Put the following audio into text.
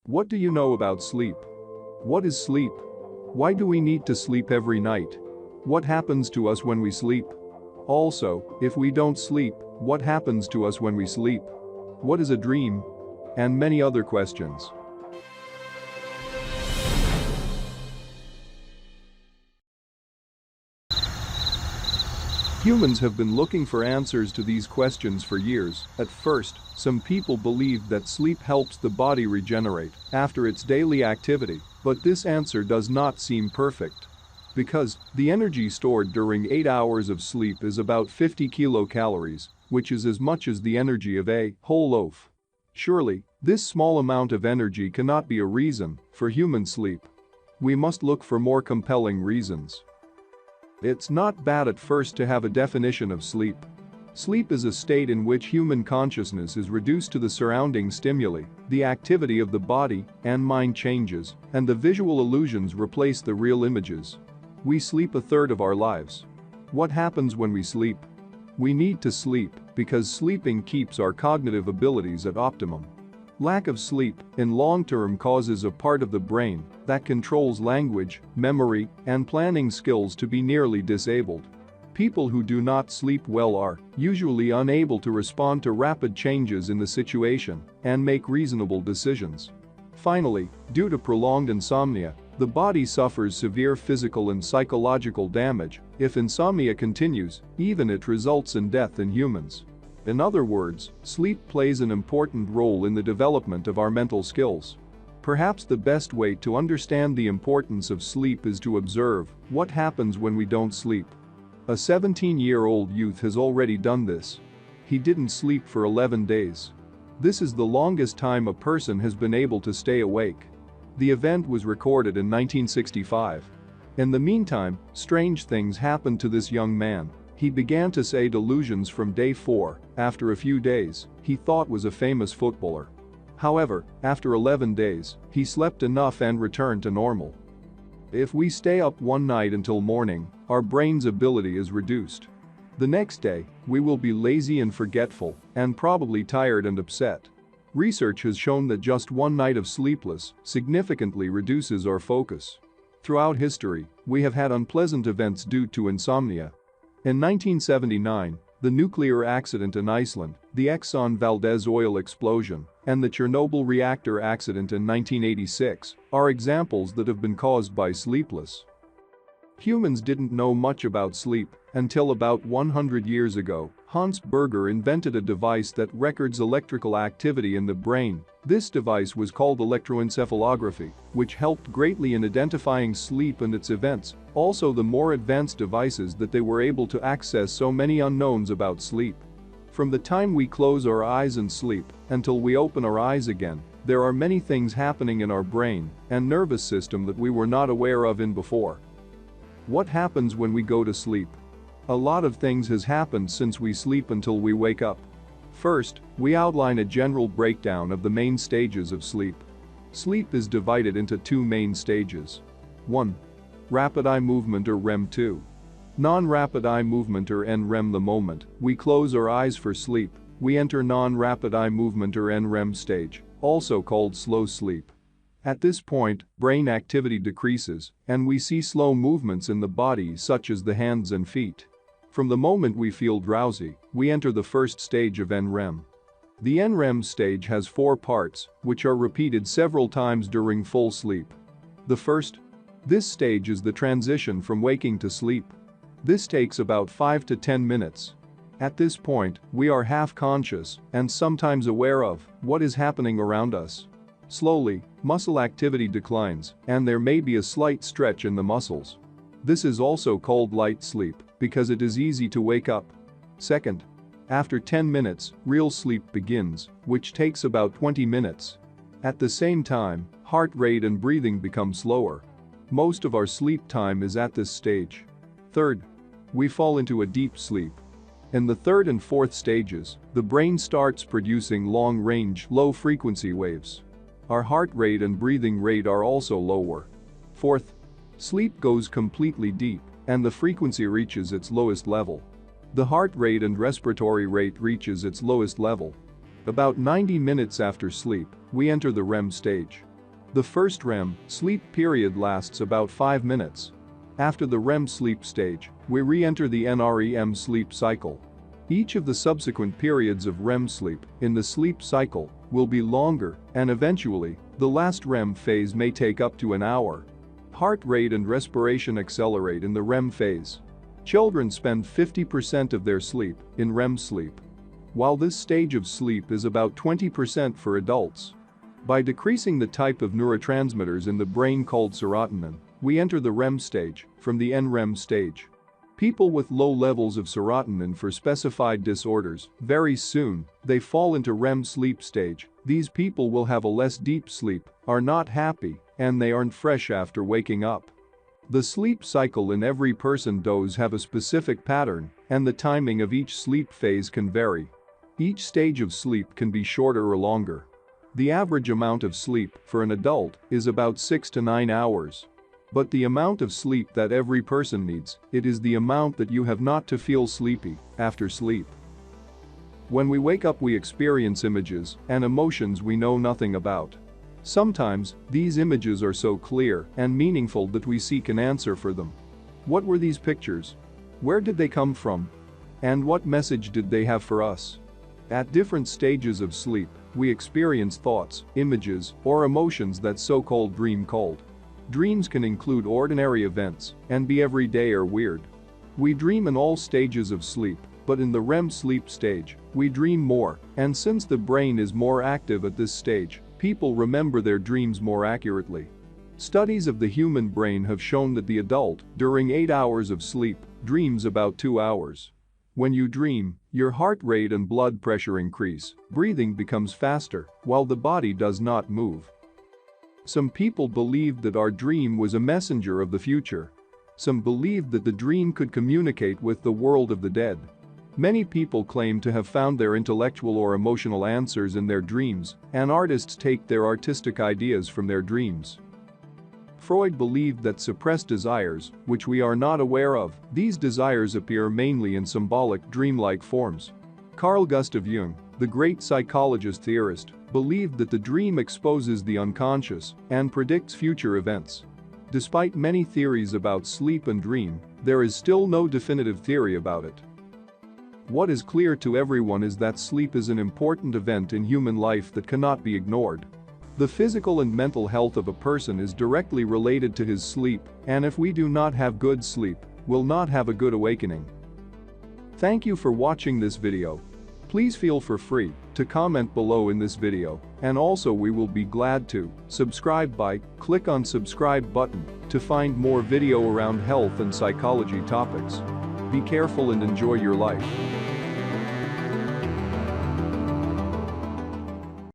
What do you know about sleep? What is sleep? Why do we need to sleep every night? What happens to us when we sleep? Also, if we don't sleep, what happens to us when we sleep? What is a dream? And many other questions. Humans have been looking for answers to these questions for years. At first, some people believed that sleep helps the body regenerate after its daily activity, but this answer does not seem perfect. Because the energy stored during 8 hours of sleep is about 50 kilocalories, which is as much as the energy of a whole loaf. Surely, this small amount of energy cannot be a reason for human sleep. We must look for more compelling reasons. It's not bad at first to have a definition of sleep. Sleep is a state in which human consciousness is reduced to the surrounding stimuli, the activity of the body and mind changes, and the visual illusions replace the real images. We sleep a third of our lives. What happens when we sleep? We need to sleep because sleeping keeps our cognitive abilities at optimum. Lack of sleep, in long term, causes a part of the brain that controls language, memory, and planning skills to be nearly disabled. People who do not sleep well are usually unable to respond to rapid changes in the situation and make reasonable decisions. Finally, due to prolonged insomnia, the body suffers severe physical and psychological damage. If insomnia continues, even it results in death in humans. In other words, sleep plays an important role in the development of our mental skills. Perhaps the best way to understand the importance of sleep is to observe what happens when we don't sleep. A 17-year-old youth has already done this. He didn't sleep for 11 days. This is the longest time a person has been able to stay awake. The event was recorded in 1965. In the meantime, strange things happened to this young man. He began to say delusions from day 4, after a few days, he thought was a famous footballer. However, after 11 days, he slept enough and returned to normal. If we stay up one night until morning, our brain's ability is reduced. The next day, we will be lazy and forgetful, and probably tired and upset. Research has shown that just one night of sleepless significantly reduces our focus. Throughout history, we have had unpleasant events due to insomnia. In 1979, the nuclear accident in Iceland, the Exxon Valdez oil explosion, and the Chernobyl reactor accident in 1986 are examples that have been caused by sleepless. Humans didn't know much about sleep until about 100 years ago. Hans Berger invented a device that records electrical activity in the brain. This device was called electroencephalography, which helped greatly in identifying sleep and its events. Also, the more advanced devices that they were able to access so many unknowns about sleep. From the time we close our eyes and sleep until we open our eyes again, there are many things happening in our brain and nervous system that we were not aware of in before. What happens when we go to sleep? A lot of things has happened since we sleep until we wake up. First, we outline a general breakdown of the main stages of sleep. Sleep is divided into two main stages. 1. Rapid eye movement or REM. 2. Non-rapid eye movement or N-REM. The moment we close our eyes for sleep, we enter non-rapid eye movement or N-REM stage, also called slow sleep. At this point, brain activity decreases, and we see slow movements in the body such as the hands and feet. From the moment we feel drowsy, we enter the first stage of N-REM. The N-REM stage has 4 parts, which are repeated several times during full sleep. The first. This stage is the transition from waking to sleep. This takes about 5 to 10 minutes. At this point, we are half conscious and sometimes aware of what is happening around us. Slowly, muscle activity declines, and there may be a slight stretch in the muscles. This is also called light sleep because it is easy to wake up. Second. After 10 minutes, real sleep begins, which takes about 20 minutes. At the same time, heart rate and breathing become slower. Most of our sleep time is at this stage. Third. We fall into a deep sleep. In the third and fourth stages, the brain starts producing long-range, low-frequency waves. Our heart rate and breathing rate are also lower. Fourth. Sleep goes completely deep, and the frequency reaches its lowest level. The heart rate and respiratory rate reaches its lowest level. About 90 minutes after sleep, we enter the REM stage. The first REM sleep period lasts about 5 minutes. After the REM sleep stage, we re-enter the N-REM sleep cycle. Each of the subsequent periods of REM sleep in the sleep cycle will be longer, and eventually, the last REM phase may take up to an hour. Heart rate and respiration accelerate in the REM phase. Children spend 50% of their sleep in REM sleep, while this stage of sleep is about 20% for adults. By decreasing the type of neurotransmitters in the brain called serotonin, we enter the REM stage from the N-REM stage. People with low levels of serotonin for specified disorders, very soon, they fall into REM sleep stage. These people will have a less deep sleep, are not happy, and they aren't fresh after waking up. The sleep cycle in every person does have a specific pattern, and the timing of each sleep phase can vary. Each stage of sleep can be shorter or longer. The average amount of sleep for an adult is about 6 to 9 hours. But the amount of sleep that every person needs, it is the amount that you have not to feel sleepy after sleep. When we wake up, we experience images and emotions we know nothing about. Sometimes, these images are so clear and meaningful that we seek an answer for them. What were these pictures? Where did they come from? And what message did they have for us? At different stages of sleep, we experience thoughts, images, or emotions that so-called dream called. Dreams can include ordinary events and be everyday or weird. We dream in all stages of sleep, but in the REM sleep stage, we dream more, and since the brain is more active at this stage, people remember their dreams more accurately. Studies of the human brain have shown that the adult, during 8 hours of sleep, dreams about 2 hours. When you dream, your heart rate and blood pressure increase, breathing becomes faster, while the body does not move. Some people believed that our dream was a messenger of the future. Some believed that the dream could communicate with the world of the dead. Many people claim to have found their intellectual or emotional answers in their dreams, and artists take their artistic ideas from their dreams. Freud believed that suppressed desires, which we are not aware of, these desires appear mainly in symbolic, dreamlike forms. Carl Gustav Jung, the great psychologist theorist, believed that the dream exposes the unconscious and predicts future events. Despite many theories about sleep and dream, there is still no definitive theory about it. What is clear to everyone is that sleep is an important event in human life that cannot be ignored. The physical and mental health of a person is directly related to his sleep, and if we do not have good sleep, we'll not have a good awakening. Thank you for watching this video. Please feel free to comment below in this video, and also we will be glad to subscribe by click on subscribe button to find more video around health and psychology topics. Be careful and enjoy your life.